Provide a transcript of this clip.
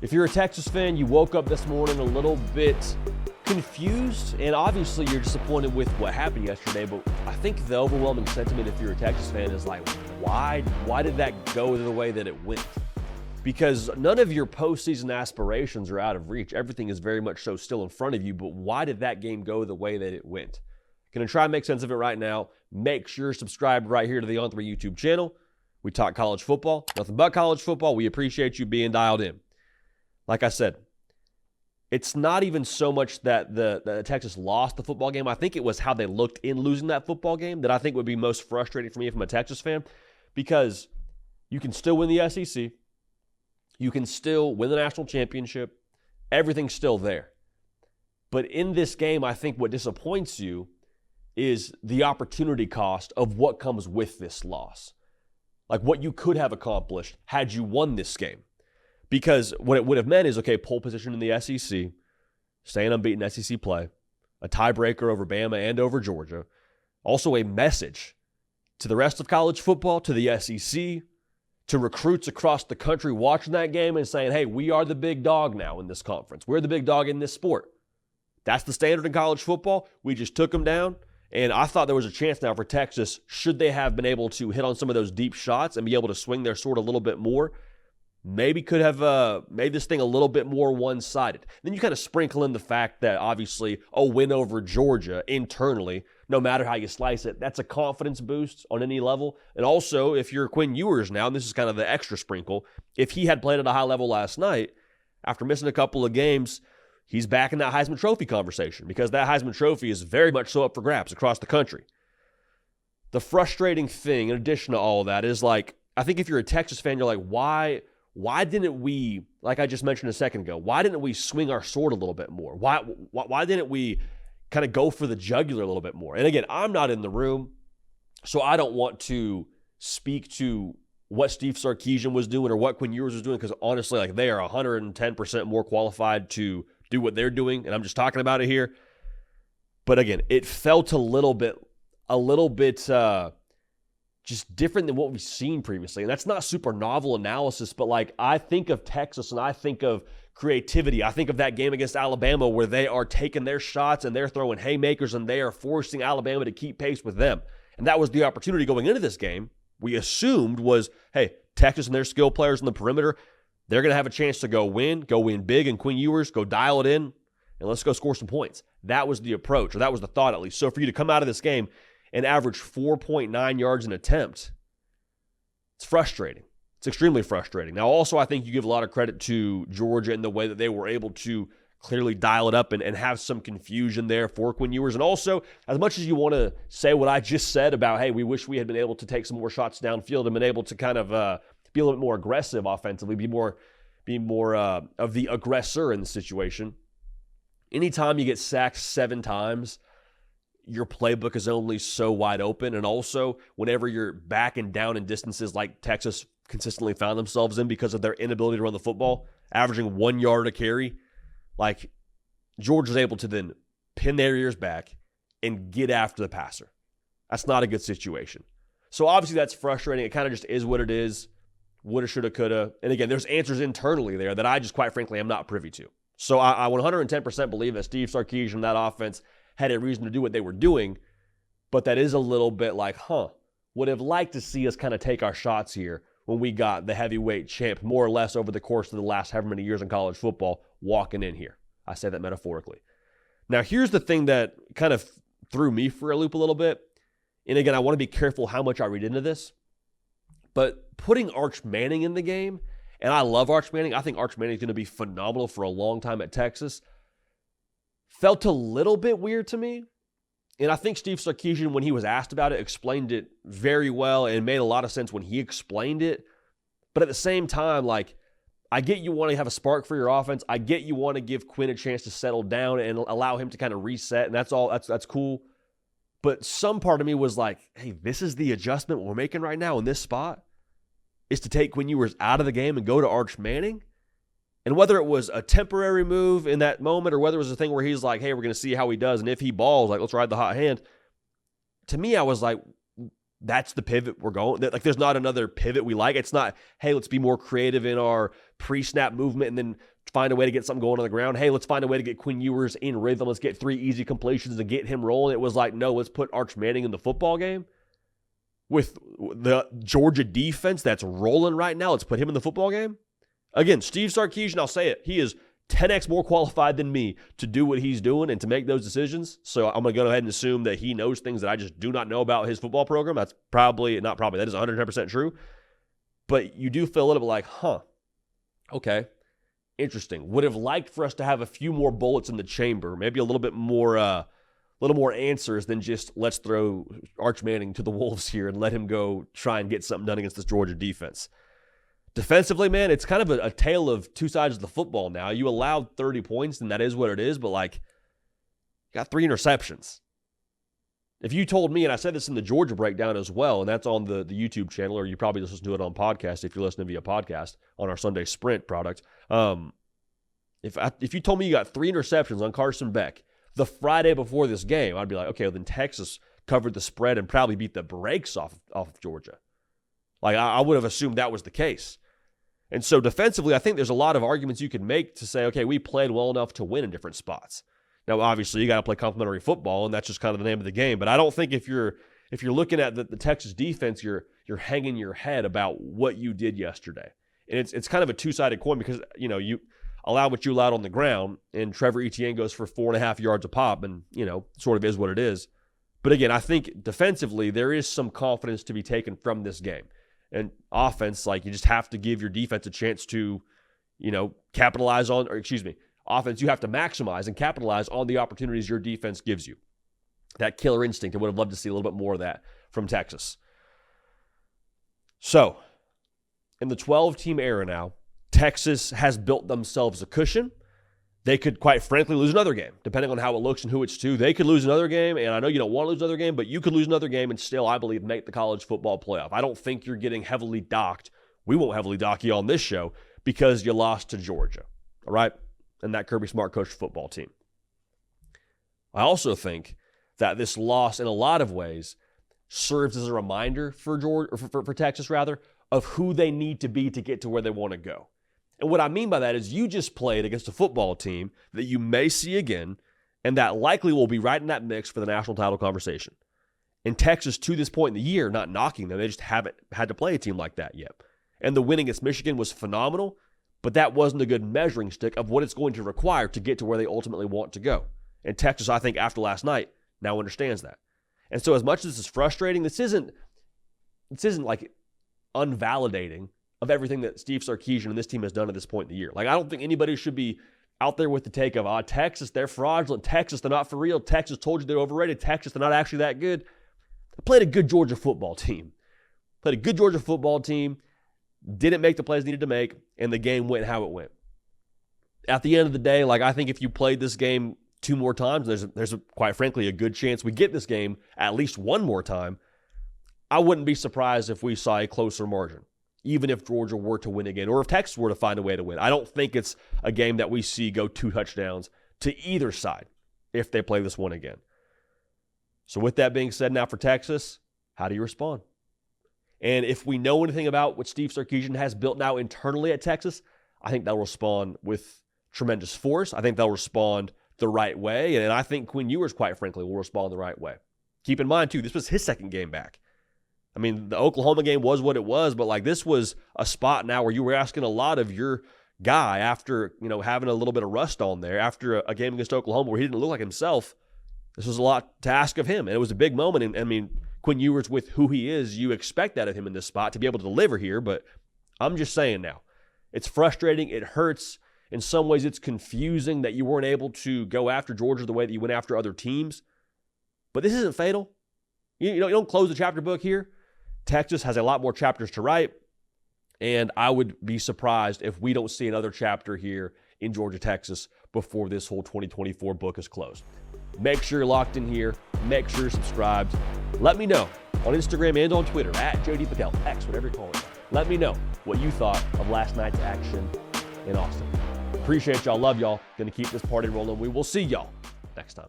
If you're a Texas fan, you woke up this morning a little bit confused, and obviously you're disappointed with what happened yesterday, but I think the overwhelming sentiment if you're a Texas fan is like, why did that go the way that it went? Because none of your postseason aspirations are out of reach. Everything is very much so still in front of you, but why did that game go the way that it went? Going to try and make sense of it right now. Make sure you're subscribed right here to the On3 YouTube channel. We talk college football, nothing but college football. We appreciate you being dialed in. Like I said, it's not even so much that the Texas lost the football game. I think it was how they looked in losing that football game that I think would be most frustrating for me if I'm a Texas fan, because you can still win the SEC. You can still win the national championship. Everything's still there. But in this game, I think what disappoints you is the opportunity cost of what comes with this loss. Like what you could have accomplished had you won this game. Because what it would have meant is, okay, pole position in the SEC, staying unbeaten SEC play, a tiebreaker over Bama and over Georgia, also a message to the rest of college football, to the SEC, to recruits across the country watching that game and saying, hey, we are the big dog now in this conference. We're the big dog in this sport. That's the standard in college football. We just took them down. And I thought there was a chance now for Texas, should they have been able to hit on some of those deep shots and be able to swing their sword a little bit more, maybe could have made this thing a little bit more one-sided. Then you kind of sprinkle in the fact that obviously a win over Georgia internally, no matter how you slice it, that's a confidence boost on any level. And also, if you're Quinn Ewers now, and this is kind of the extra sprinkle, if he had played at a high level last night, after missing a couple of games, he's back in that Heisman Trophy conversation, because that Heisman Trophy is very much so up for grabs across the country. The frustrating thing, in addition to all of that, is like, I think if you're a Texas fan, you're like, why didn't we, like I just mentioned a second ago, why didn't we swing our sword a little bit more? Why didn't we kind of go for the jugular a little bit more? And again, I'm not in the room, so I don't want to speak to what Steve Sarkisian was doing or what Quinn Ewers was doing, because honestly, like, they are 110% more qualified to do what they're doing, and I'm just talking about it here. But again, it felt a little bit just different than what we've seen previously. And that's not super novel analysis, but like, I think of Texas and I think of creativity. I think of that game against Alabama where they are taking their shots and they're throwing haymakers and they are forcing Alabama to keep pace with them. And that was the opportunity going into this game. We assumed was, hey, Texas and their skill players on the perimeter, they're going to have a chance to go win big, and Quinn Ewers, go dial it in, and let's go score some points. That was the approach, or that was the thought at least. So for you to come out of this game and average 4.9 yards an attempt, it's frustrating. It's extremely frustrating. Now, also, I think you give a lot of credit to Georgia in the way that they were able to clearly dial it up and have some confusion there for Quinn Ewers. And also, as much as you want to say what I just said about, hey, we wish we had been able to take some more shots downfield and been able to kind of be a little bit more aggressive offensively, be more of the aggressor in the situation. Anytime you get sacked 7 times, your playbook is only so wide open. And also, whenever you're back and down in distances like Texas consistently found themselves in because of their inability to run the football, averaging 1 yard a carry, like, Georgia's able to then pin their ears back and get after the passer. That's not a good situation. So obviously that's frustrating. It kind of just is what it is. Woulda, shoulda, coulda. And again, there's answers internally there that I just, quite frankly, am not privy to. So I 110% believe that Steve Sarkisian and that offense had a reason to do what they were doing, but that is a little bit like, would have liked to see us kind of take our shots here when we got the heavyweight champ, more or less over the course of the last however many years in college football, walking in here. I say that metaphorically. Now, here's the thing that kind of threw me for a loop a little bit. And again, I want to be careful how much I read into this, but putting Arch Manning in the game, and I love Arch Manning. I think Arch Manning is going to be phenomenal for a long time at Texas. Felt a little bit weird to me. And I think Steve Sarkisian, when he was asked about it, explained it very well and made a lot of sense when he explained it. But at the same time, like, I get you want to have a spark for your offense. I get you want to give Quinn a chance to settle down and allow him to kind of reset, and that's all. That's cool. But some part of me was like, hey, this is the adjustment we're making right now in this spot, is to take Quinn Ewers out of the game and go to Arch Manning. And whether it was a temporary move in that moment or whether it was a thing where he's like, hey, we're going to see how he does, and if he balls, like, let's ride the hot hand. To me, I was like, that's the pivot we're going. Like, there's not another pivot we like. It's not, hey, let's be more creative in our pre-snap movement and then find a way to get something going on the ground. Hey, let's find a way to get Quinn Ewers in rhythm. Let's get 3 easy completions and get him rolling. It was like, no, let's put Arch Manning in the football game with the Georgia defense that's rolling right now. Let's put him in the football game. Again, Steve Sarkisian, I'll say it, he is 10x more qualified than me to do what he's doing and to make those decisions. So I'm going to go ahead and assume that he knows things that I just do not know about his football program. That's that is 110% true. But you do feel a little bit like, okay, interesting. Would have liked for us to have a few more bullets in the chamber, maybe a little bit more, answers than just let's throw Arch Manning to the wolves here and let him go try and get something done against this Georgia defense. Defensively, man, it's kind of a tale of two sides of the football now. You allowed 30 points, and that is what it is, but, like, you got 3 interceptions. If you told me, and I said this in the Georgia breakdown as well, and that's on the YouTube channel, or you probably just listen to it on podcast if you're listening via podcast on our Sunday Sprint product. If you told me you got 3 interceptions on Carson Beck the Friday before this game, I'd be like, okay, well, then Texas covered the spread and probably beat the brakes off of Georgia. Like, I would have assumed that was the case. And so defensively, I think there's a lot of arguments you can make to say, okay, we played well enough to win in different spots. Now, obviously, you got to play complementary football, and that's just kind of the name of the game. But I don't think if you're looking at the Texas defense, you're hanging your head about what you did yesterday. And it's kind of a two-sided coin because, you allow what you allowed on the ground, and Trevor Etienne goes for 4.5 yards a pop, and, sort of is what it is. But again, I think defensively, there is some confidence to be taken from this game. And offense, like, you just have to give your defense a chance to, capitalize on, offense, you have to maximize and capitalize on the opportunities your defense gives you. That killer instinct, I would have loved to see a little bit more of that from Texas. So, in the 12-team era now, Texas has built themselves a cushion. They could, quite frankly, lose another game, depending on how it looks and who it's to. They could lose another game, and I know you don't want to lose another game, but you could lose another game and still, I believe, make the college football playoff. I don't think you're getting heavily docked. We won't heavily dock you on this show because you lost to Georgia, all right? And that Kirby Smart coached football team. I also think that this loss, in a lot of ways, serves as a reminder for Texas, of who they need to be to get to where they want to go. And what I mean by that is you just played against a football team that you may see again, and that likely will be right in that mix for the national title conversation. And Texas, to this point in the year, not knocking them, they just haven't had to play a team like that yet. And the win against Michigan was phenomenal, but that wasn't a good measuring stick of what it's going to require to get to where they ultimately want to go. And Texas, I think, after last night, now understands that. And so as much as this is frustrating, this isn't like unvalidating of everything that Steve Sarkisian and this team has done at this point in the year. Like, I don't think anybody should be out there with the take of, Texas, they're fraudulent. Texas, they're not for real. Texas told you they're overrated. Texas, they're not actually that good. They played a good Georgia football team. Didn't make the plays needed to make, and the game went how it went. At the end of the day, like, I think if you played this game 2 more times, there's quite frankly a good chance we get this game at least 1 more time. I wouldn't be surprised if we saw a closer margin, even if Georgia were to win again, or if Texas were to find a way to win. I don't think it's a game that we see go 2 touchdowns to either side if they play this one again. So with that being said, now for Texas, how do you respond? And if we know anything about what Steve Sarkisian has built now internally at Texas, I think they'll respond with tremendous force. I think they'll respond the right way, and I think Quinn Ewers, quite frankly, will respond the right way. Keep in mind, too, this was his second game back. I mean, the Oklahoma game was what it was, but, like, this was a spot now where you were asking a lot of your guy after, having a little bit of rust on there, after a game against Oklahoma where he didn't look like himself. This was a lot to ask of him, and it was a big moment. And I mean, Quinn Ewers, with who he is, you expect that of him in this spot to be able to deliver here, but I'm just saying now, it's frustrating, it hurts. In some ways, it's confusing that you weren't able to go after Georgia the way that you went after other teams, but this isn't fatal. You don't close the chapter book here. Texas has a lot more chapters to write, and I would be surprised if we don't see another chapter here in Georgia, Texas before this whole 2024 book is closed. Make sure you're locked in here. Make sure you're subscribed. Let me know on Instagram and on Twitter at JD PicKell, X, whatever you call it. Let me know what you thought of last night's action in Austin. Appreciate y'all. Love y'all. Going to keep this party rolling. We will see y'all next time.